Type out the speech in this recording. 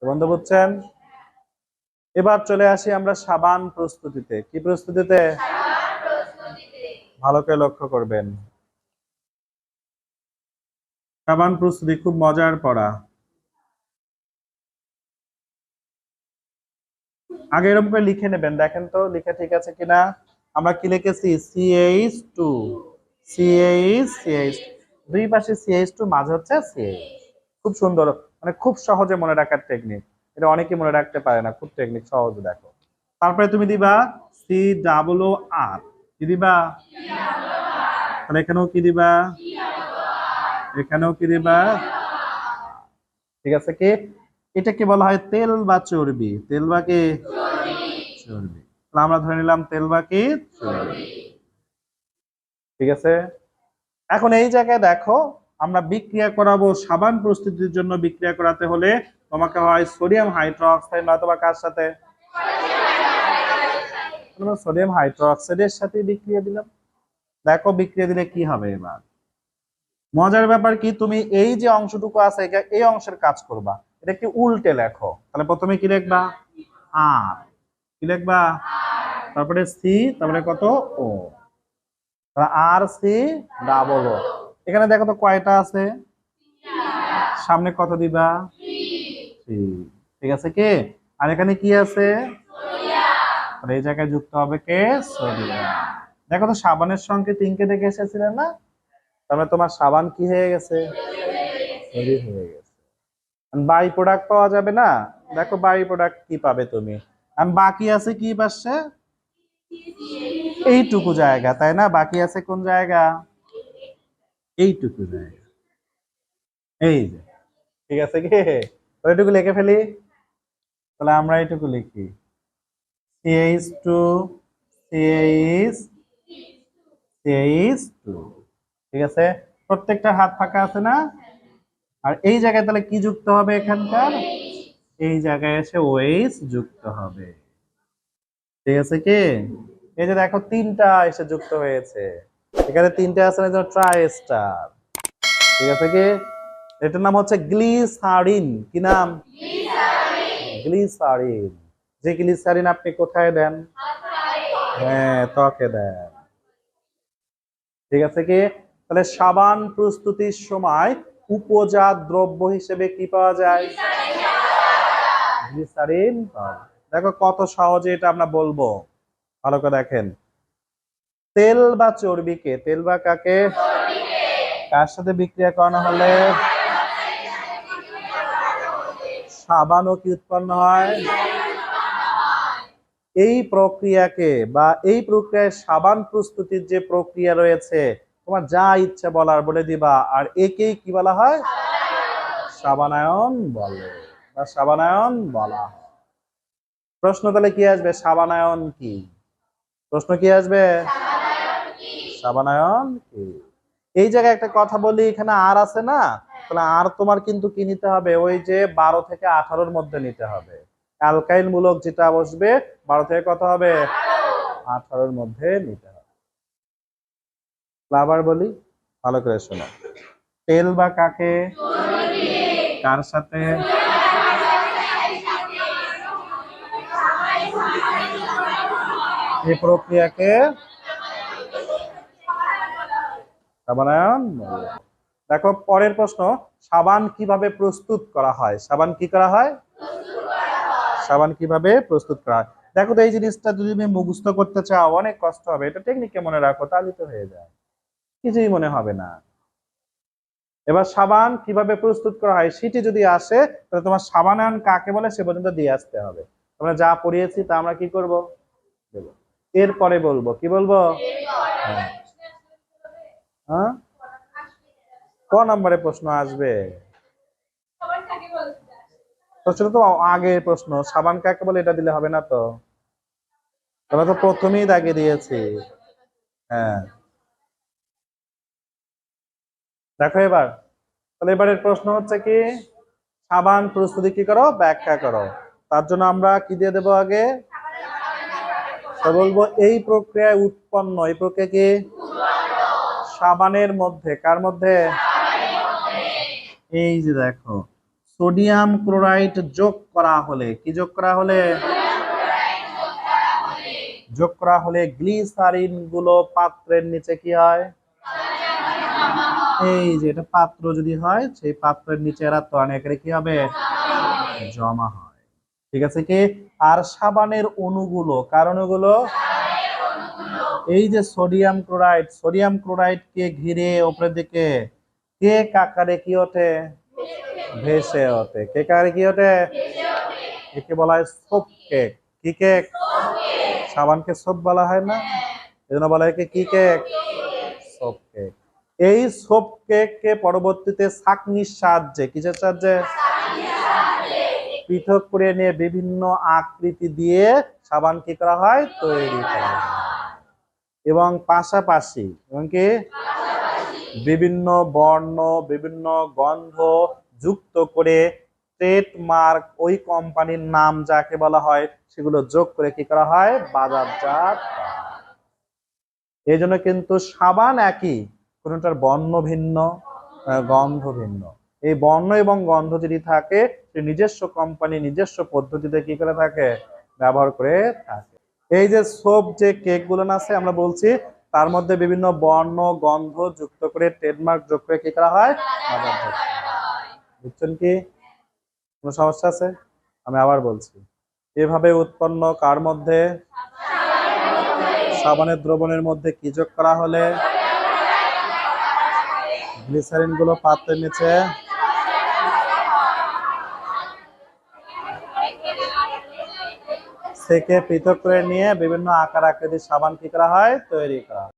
বন্ধু বুঝছেন? এবার চলে আসি আমরা সাবান প্রস্তুতিতে। কি প্রস্তুতিতে? ভালো করে লক্ষ্য করবেন। সাবান প্রস্তুতি খুব মজার পড়া। আগে এরকম করে লিখে নেবেন, দেখেন তো লিখে ঠিক আছে কিনা। আমরা কি লিখেছি? CH2 CH দুই পাশে CH2 মাঝে হচ্ছে CH। খুব সুন্দর, মানে খুব সহজে মনে রাখার টেকনিক। এটা অনেকেই মনে রাখতে পারে না, খুব টেকনিক সহজ। দেখো তারপরে তুমি দিবা COOR। কি দিবা? তাহলে এখানেও কি দিবা? এখানেও কি দিবা? ঠিক আছে কি? এটা কি বলা হয়? তেল বা চর্বি? তেল বা কি চর্বি? তাহলে আমরা ধরে নিলাম তেল বা কি চর্বি। ঠিক আছে। এখন এই জায়গায় দেখো, আমরা বিক্রিয়া করাবো সাবান প্রস্তুতির জন্য। বিক্রিয়া করাতে হলে তোমাকে হয় সোডিয়াম হাইড্রোক্সাইড, নয়তো বা কার সাথে? সোডিয়াম হাইড্রোক্সাইডের সাথে বিক্রিয়া দিলাম। দেখো বিক্রিয়া দিলে কি হবে। এবার মজার ব্যাপার কি, তুমি এই যে অংশটুকু আছে এই অংশের কাজ করবা। এটা কি উল্টে লেখো। তাহলে প্রথমে কি লিখবা? আর। কি লিখবা? তারপরে সি, তারপরে কত? ও। RC⸻O। এখানে দেখো তো কয়টা আছে? সামনে কত দিবা? 3। ঠিক আছে কি? আর এখানে কি আছে? আর এই জায়গায় যুক্ত হবে কে? সোডিয়াম। দেখো তো সাবানের সঙ্গে 3 দেখে এসেছিলেন না? তাহলে তোমার সাবান কি হয়ে গেছে? তৈরি হয়ে গেছে। বাই প্রোডাক্ট পাওয়া যাবে না? দেখো বাই প্রোডাক্ট কি পাবে তুমি। আর বাকি আছে কি পাশে? এইটুকু জায়গা, তাই না? বাকি আছে কোন জায়গা? এইটুকু জায়গা। এই যে। ঠিক আছে কি? ওইটুকু লিখে ফেলি। তাহলে আমরা এইটুকু লিখি CH2 CH2। ঠিক আছে। প্রত্যেকটা হাত ফাঁকা আছে না? আর এই জায়গায় তাহলে কি যুক্ত হবে? এখানকার এই জায়গায় এসে OH যুক্ত হবে। ঠিক আছে কি? এই যে দেখো 3টা এসে যুক্ত হয়েছে। এখানে 3টে আছে, ট্রাই স্টার। ঠিক আছে কি? এটার নাম হচ্ছে গ্লিসারিন। কি নাম? গ্লিসারিন। যে গ্লিসারিন আপনি কোথায় দেন? হ্যাঁ, ত্বকে দেন। ঠিক আছে কি? তাহলে সাবান প্রস্তুতির সময় উপজাত দ্রব্য হিসেবে কি পাওয়া যায়? গ্লিসারিন পাওয়া যায়। দেখো কত সহজে এটা আমরা বলবো। ভালো করে দেখেন। তেল বা চর্বিকে, তেল বা কাকে, কার সাথে বিক্রিয়া করানো হলে সাবানও কি উৎপন্ন হয়? এই প্রক্রিয়াকে বা এই প্রক্রিয়ায় সাবান প্রস্তুতির যে প্রক্রিয়া রয়েছে, তোমার যা ইচ্ছা বলার বলে দিবা। আর একেই কি বলা হয়? সাবানায়ন বলে বা সাবানায়ন বলা হয়। প্রশ্ন তাহলে কি আসবে? সাবানায়ন কি? প্রশ্ন কি আসবে? সাবানায়ন কি? এই জায়গায় একটা কথা বলি, এখানে আর আছে না? তাহলে আর তোমার কিন্তু কি নিতে হবে? ওই যে 12 থেকে 18-র মধ্যে নিতে হবে। অ্যালকাইল মূলক যেটা বসবে 12 থেকে কত হবে? 18-র মধ্যে নিতে হবে। আবার বলি, ভালো করে শোনো। তেল বা কাকে, কার সাথে? এই প্রক্রিয়াকে সাবানায়ন বলে। দেখো পরের প্রশ্ন, সাবান কিভাবে প্রস্তুত করা হয়? সাবান কি করা হয়? সাবান কিভাবে প্রস্তুত করা হয়? দেখো তো এই জিনিসটা যদি তুমি মুখস্থ করতে চাও অনেক কষ্ট হবে। এটা টেকনিকে মনে রাখো, তাহলে তো হয়ে যায়, কিছুই মনে হবে না। এবার সাবান কিভাবে প্রস্তুত করা হয় সেটি যদি আসে, তাহলে তোমার সাবানায়ন কাকে বলে সে পর্যন্ত দিয়ে আসতে হবে। আমরা যা পড়িয়েছি তা আমরা কি করব? এরপরে বলবো। কি বলবো? হ্যাঁ, ক নম্বরে প্রশ্ন আসবে? সেটা তো আগে প্রশ্ন। সাবান কাকে বলে এটা দিলে হবে না তো? তোমরা তো প্রথমেই দাগে দিয়েছি। হ্যাঁ, দেখো এবার। তাহলে এবারের প্রশ্ন হচ্ছে কি, সাবান প্রস্তুতি কি করো? ব্যাখ্যা করো। তার জন্য আমরা কি দিয়ে দেবো আগে? বলবো এই প্রক্রিয়ায় উৎপন্ন, এই প্রক্রিয়া কি? সাবানের মধ্যে, কার মধ্যে? এই যে দেখো সোডিয়াম ক্লোরাইড যোগ করা হলে, কি যোগ করা হলে? যোগ করা হলে গ্লিসারিন গুলো পাত্রের নিচে কি হয়? এই যে এটা পাত্র যদি হয়, সেই পাত্রের নিচে এরা ত্বরণ আকারে কি হবে? জমা হয়। ঠিক আছে কি? আর সাবানের অণুগুলো, কারণ অণুগুলো এই যে সোডিয়াম ক্লোরাইড কে ঘিরে উপরের দিকে কেক আকারে কি ওঠে? ভেসে ওঠে। কেক আকারে কি ওঠে? একে বলা হয় সোপ কেক। কি কেক? সাবানকে সোপ বলা হয় না, এজন্য বলা হয় কি কেক? Soap cake. এই সোপ কেককে পরবর্তীতে ছাঁকনির সাহায্যে, কিসের সাহায্যে? পৃথক করে নিয়ে বিভিন্ন আকৃতি দিয়ে সাবান কি করা হয়? তৈরি করা হয়। এবং পাশাপাশি কি বিভিন্ন বর্ণ, বিভিন্ন গন্ধ যুক্ত করে ট্রেডমার্ক, ওই কোম্পানির নাম যাকে বলা হয় সেগুলো যোগ করে কি করা হয়? বাজারজাত। এই জন্য কিন্তু সাবান একই, কোনটার বর্ণ ভিন্ন, গন্ধ ভিন্ন। এই বর্ণ এবং গন্ধ যদি থাকে, সে নিজস্ব কোম্পানি নিজস্ব পদ্ধতিতে কি করে থাকে? ব্যবহার করে থাকে। এই যে সোপ যে কেক গুলো আছে আমরা বলছি, তার মধ্যে বিভিন্ন বর্ণ গন্ধ যুক্ত করে ট্রেডমার্ক যোগ করে কি করা হয়? বুঝছেন কি? কোনো সমস্যা আছে? আমি আবার বলছি, এভাবে উৎপন্ন কার মধ্যে? সাবানের দ্রবণের মধ্যে কি যোগ করা হলে গ্লিসারিন গুলো পাত্রের নিচে থেকে পৃথক করে নিয়ে বিভিন্ন আকার আকৃতির সাবান কি করা হয়? তৈরি করা হয়।